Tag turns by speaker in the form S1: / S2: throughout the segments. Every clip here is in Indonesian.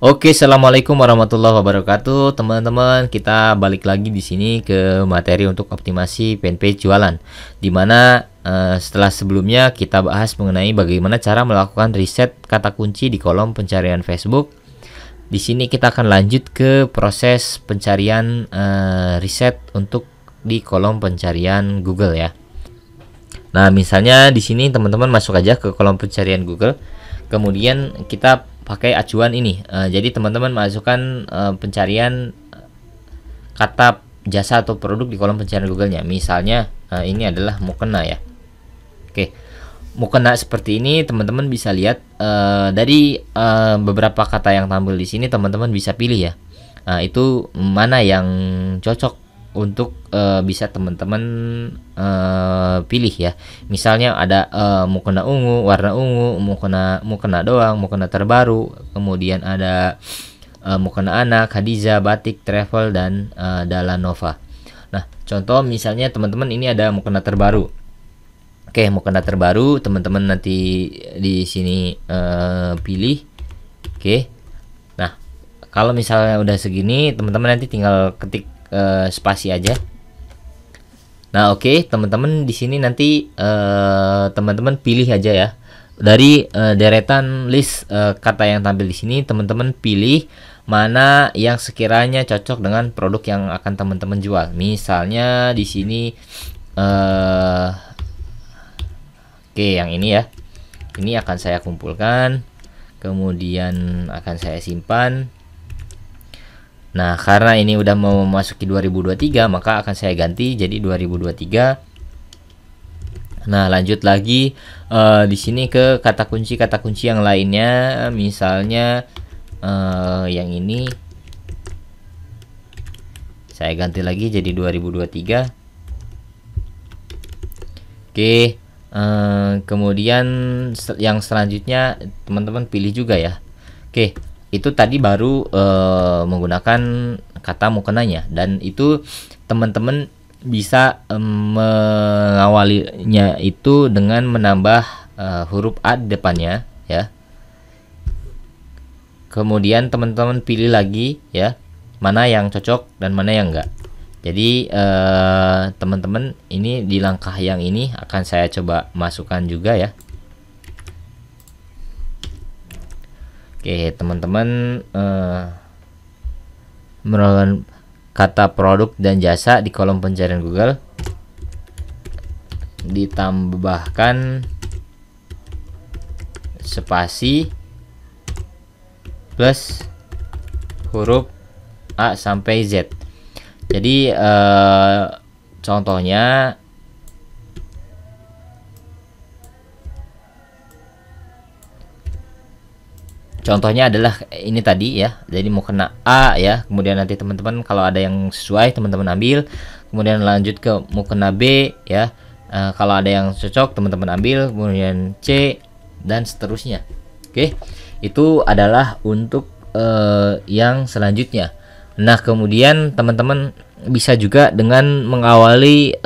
S1: Oke, assalamualaikum warahmatullahi wabarakatuh, teman-teman. Kita balik lagi di sini ke materi untuk optimasi fanpage jualan. Dimana setelah sebelumnya kita bahas mengenai bagaimana cara melakukan riset kata kunci di kolom pencarian Facebook. Di sini kita akan lanjut ke proses pencarian riset untuk di kolom pencarian Google ya. Nah, misalnya di sini teman-teman masuk aja ke kolom pencarian Google. Kemudian kita pakai acuan ini. Jadi teman-teman masukkan pencarian kata jasa atau produk di kolom pencarian Google-nya. Misalnya ini adalah mukena ya. Oke. Mukena seperti ini teman-teman bisa lihat dari beberapa kata yang tampil di sini, teman-teman bisa pilih ya. Itu mana yang cocok untuk bisa teman-teman pilih ya. Misalnya ada mukena ungu, warna ungu, mukena doang, mukena terbaru, kemudian ada mukena anak, Hadiza, batik, travel, dan Dalanova. Nah, contoh misalnya teman-teman ini ada mukena terbaru. Oke, mukena terbaru teman-teman nanti di sini pilih. Oke. Nah, kalau misalnya udah segini, teman-teman nanti tinggal ketik spasi aja. Nah, oke, teman-teman di sini nanti teman-teman pilih aja ya. Dari deretan list kata yang tampil di sini, teman-teman pilih mana yang sekiranya cocok dengan produk yang akan teman-teman jual. Misalnya di sini oke, yang ini ya. Ini akan saya kumpulkan, kemudian akan saya simpan. Nah, karena ini udah mau memasuki 2023, maka akan saya ganti jadi 2023. Nah, lanjut lagi di sini ke kata kunci yang lainnya. Misalnya yang ini saya ganti lagi jadi 2023. Oke, kemudian yang selanjutnya teman-teman pilih juga ya. Oke, itu tadi baru menggunakan kata mukenanya, dan itu teman-teman bisa mengawalinya itu dengan menambah huruf A di depannya ya. Kemudian teman-teman pilih lagi ya, mana yang cocok dan mana yang enggak. Jadi teman-teman ini di langkah yang ini akan saya coba masukkan juga ya. Oke, teman-teman menemukan kata produk dan jasa di kolom pencarian Google, ditambahkan spasi plus huruf A sampai Z. Jadi contohnya adalah ini tadi ya. Jadi mau kena A ya. Kemudian nanti teman-teman kalau ada yang sesuai teman-teman ambil. Kemudian lanjut ke mau kena B ya. Kalau ada yang cocok teman-teman ambil. Kemudian C dan seterusnya. Oke. Itu adalah untuk yang selanjutnya. Nah, kemudian teman-teman bisa juga dengan mengawali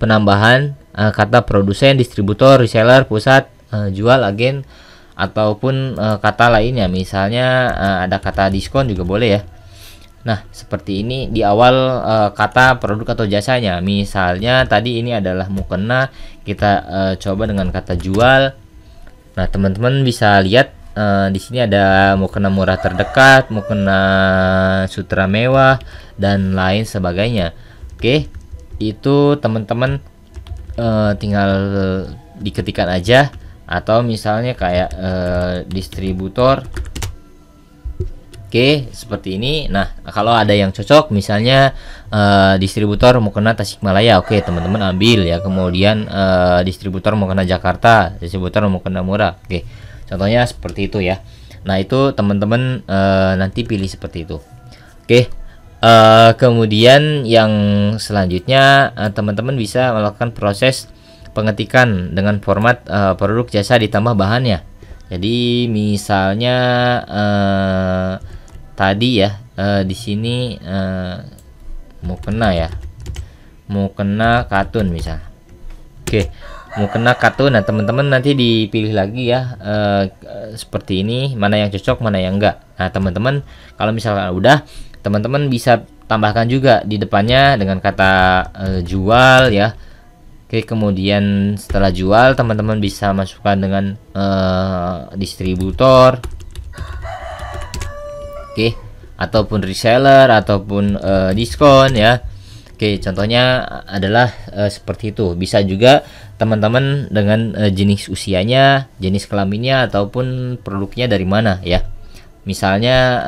S1: penambahan kata produsen, distributor, reseller, pusat, jual, agen, ataupun kata lainnya. Misalnya ada kata diskon juga boleh ya. Nah, seperti ini di awal kata produk atau jasanya. Misalnya tadi ini adalah mukena, kita coba dengan kata jual. Nah, teman-teman bisa lihat di sini ada mukena murah terdekat, mukena sutra mewah, dan lain sebagainya. Oke, itu teman-teman tinggal diketikkan aja. Atau misalnya kayak distributor. Oke, seperti ini. Nah, kalau ada yang cocok misalnya distributor mukena Tasikmalaya, oke teman-teman ambil ya. Kemudian distributor mukena Jakarta, distributor mukena murah. Oke, contohnya seperti itu ya. Nah, itu teman-teman nanti pilih seperti itu. Oke, kemudian yang selanjutnya teman-teman bisa melakukan proses pengetikan dengan format produk jasa ditambah bahannya. Jadi misalnya tadi ya di sini mukena ya, mukena katun misal. Oke, mukena katun. Nah, teman-teman nanti dipilih lagi ya, seperti ini, mana yang cocok, mana yang enggak. Nah, teman-teman kalau misalkan udah, teman-teman bisa tambahkan juga di depannya dengan kata jual ya. Oke, kemudian setelah jual, teman-teman bisa masukkan dengan distributor, oke, ataupun reseller, ataupun diskon ya. Oke, contohnya adalah seperti itu. Bisa juga teman-teman dengan jenis usianya, jenis kelaminnya, ataupun produknya dari mana ya. Misalnya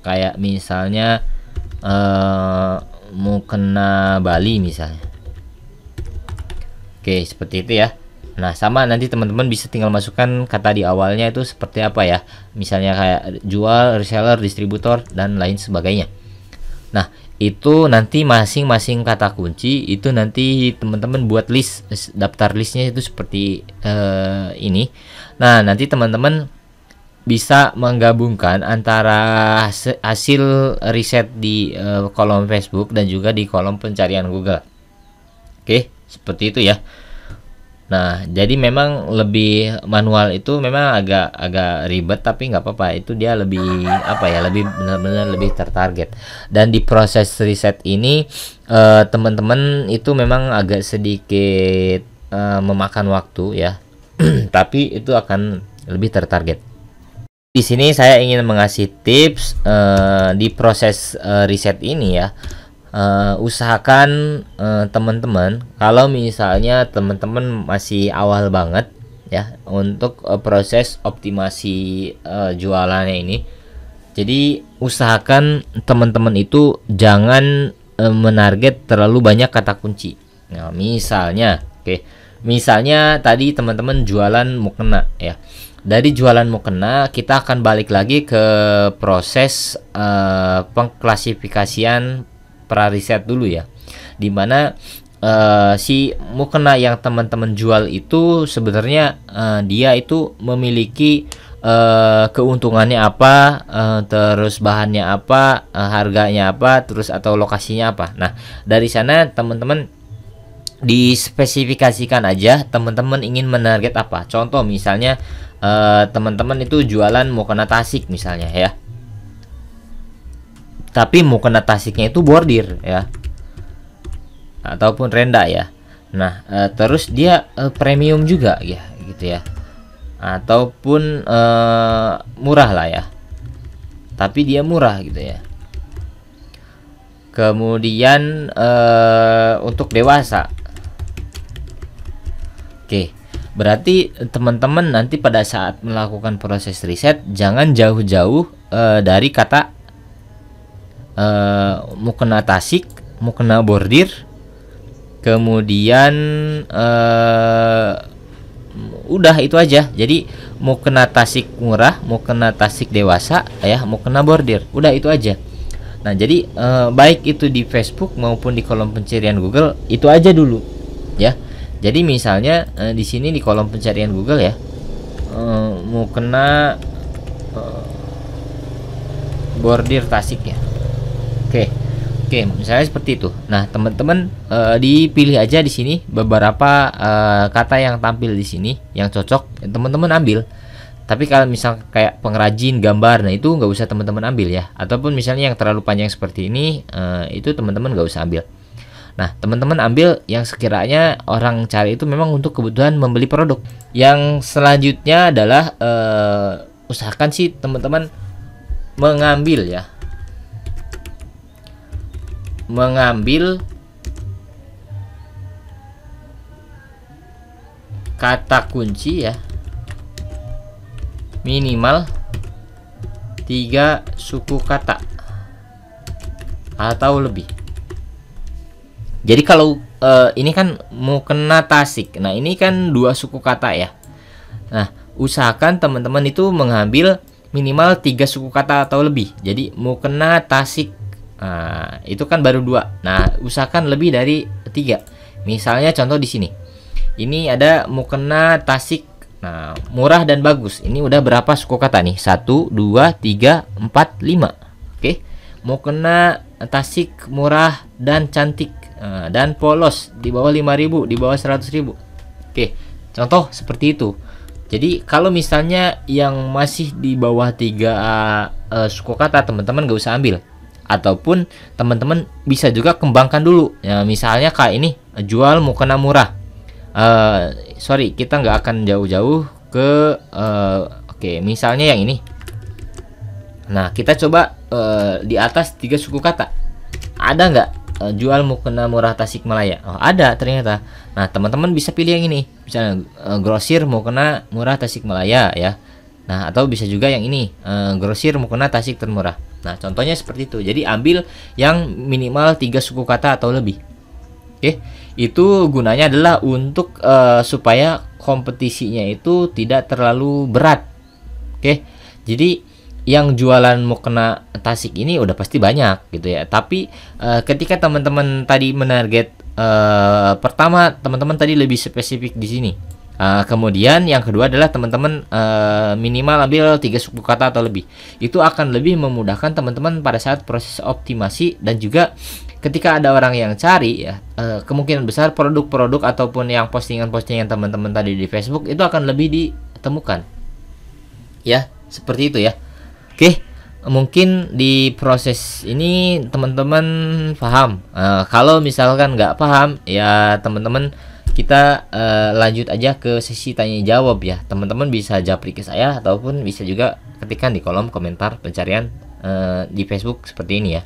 S1: kayak misalnya mukena Bali misalnya. Oke, seperti itu ya. Nah, sama nanti teman-teman bisa tinggal masukkan kata di awalnya itu seperti apa ya. Misalnya kayak jual, reseller, distributor, dan lain sebagainya. Nah, itu nanti masing-masing kata kunci itu nanti teman-teman buat list, daftar listnya itu seperti ini. Nah, nanti teman-teman bisa menggabungkan antara hasil riset di kolom Facebook dan juga di kolom pencarian Google. Oke, seperti itu ya. Nah, jadi memang lebih manual itu memang agak ribet, tapi nggak apa-apa. Itu dia lebih apa ya, lebih benar-benar lebih tertarget. Dan di proses riset ini teman-teman itu memang agak sedikit memakan waktu ya, tapi itu akan lebih tertarget. Di sini saya ingin mengasih tips di proses riset ini ya. Usahakan teman-teman kalau misalnya teman-teman masih awal banget ya untuk proses optimasi jualannya ini, jadi usahakan teman-teman itu jangan menarget terlalu banyak kata kunci. Nah, misalnya misalnya tadi teman-teman jualan mukena ya. Dari jualan mukena kita akan balik lagi ke proses pengklasifikasian pra-riset dulu ya, dimana si mukena yang teman-teman jual itu sebenarnya dia itu memiliki keuntungannya apa, terus bahannya apa, harganya apa, terus atau lokasinya apa. Nah, dari sana teman-teman dispesifikasikan aja teman-teman ingin menarget apa. Contoh misalnya teman-teman itu jualan mukena tasik misalnya ya, tapi mukena tasiknya itu bordir ya, ataupun renda ya. Nah, terus dia premium juga ya gitu ya, ataupun murah lah ya, tapi dia murah gitu ya. Kemudian untuk dewasa, oke, berarti teman-teman nanti pada saat melakukan proses riset jangan jauh-jauh dari kata mukena tasik, mukena bordir, kemudian udah itu aja. Jadi mukena tasik murah, mukena tasik dewasa ya, mukena bordir, udah itu aja. Nah, jadi baik itu di Facebook maupun di kolom pencarian Google itu aja dulu ya. Jadi misalnya di sini di kolom pencarian Google ya, mukena bordir tasik ya. Oke, misalnya seperti itu. Nah, teman-teman dipilih aja di sini beberapa kata yang tampil di sini yang cocok, teman-teman ambil. Tapi kalau misal kayak pengrajin gambar, nah itu nggak usah teman-teman ambil ya. Ataupun misalnya yang terlalu panjang seperti ini, itu teman-teman nggak usah ambil. Nah, teman-teman ambil yang sekiranya orang cari itu memang untuk kebutuhan membeli produk. Yang selanjutnya adalah usahakan sih teman-teman mengambil kata kunci ya, minimal 3 suku kata atau lebih. Jadi kalau ini kan mukena tasik, nah ini kan 2 suku kata ya. Nah, usahakan teman-teman itu mengambil minimal 3 suku kata atau lebih. Jadi mukena tasik, nah, itu kan baru 2. Nah, usahakan lebih dari 3. Misalnya contoh di sini. Ini ada mukena tasik. Nah, murah dan bagus. Ini udah berapa suku kata nih? 1, 2, 3, 4, 5. Oke. Mukena tasik murah dan cantik. dan polos di bawah 5.000, di bawah 100.000. Oke, contoh seperti itu. Jadi kalau misalnya yang masih di bawah 3 suku kata, teman-teman gak usah ambil, ataupun teman-teman bisa juga kembangkan dulu ya, misalnya kayak ini, jual mukena murah. Sorry, kita nggak akan jauh-jauh ke oke, misalnya yang ini. Nah, kita coba di atas 3 suku kata, ada nggak jual mukena murah Tasikmalaya? Oh, ada ternyata. Nah, teman-teman bisa pilih yang ini, misalnya grosir mukena murah Tasikmalaya ya. Nah, atau bisa juga yang ini, grosir mukena Tasik termurah. Nah, contohnya seperti itu. Jadi ambil yang minimal 3 suku kata atau lebih. Oke, itu gunanya adalah untuk supaya kompetisinya itu tidak terlalu berat. Oke, jadi yang jualan mukena Tasik ini udah pasti banyak gitu ya. Tapi ketika teman-teman tadi menarget, pertama teman-teman tadi lebih spesifik di sini. Kemudian yang kedua adalah teman-teman minimal ambil 3 suku kata atau lebih. Itu akan lebih memudahkan teman-teman pada saat proses optimasi, dan juga ketika ada orang yang cari ya, kemungkinan besar produk-produk ataupun yang postingan-postingan teman-teman tadi di Facebook itu akan lebih ditemukan. Ya, seperti itu ya. Oke, mungkin di proses ini teman-teman paham. Kalau misalkan nggak paham ya teman-teman, kita lanjut aja ke sesi tanya jawab ya. Teman-teman bisa japri ke saya ataupun bisa juga ketikkan di kolom komentar pencarian di Facebook seperti ini ya.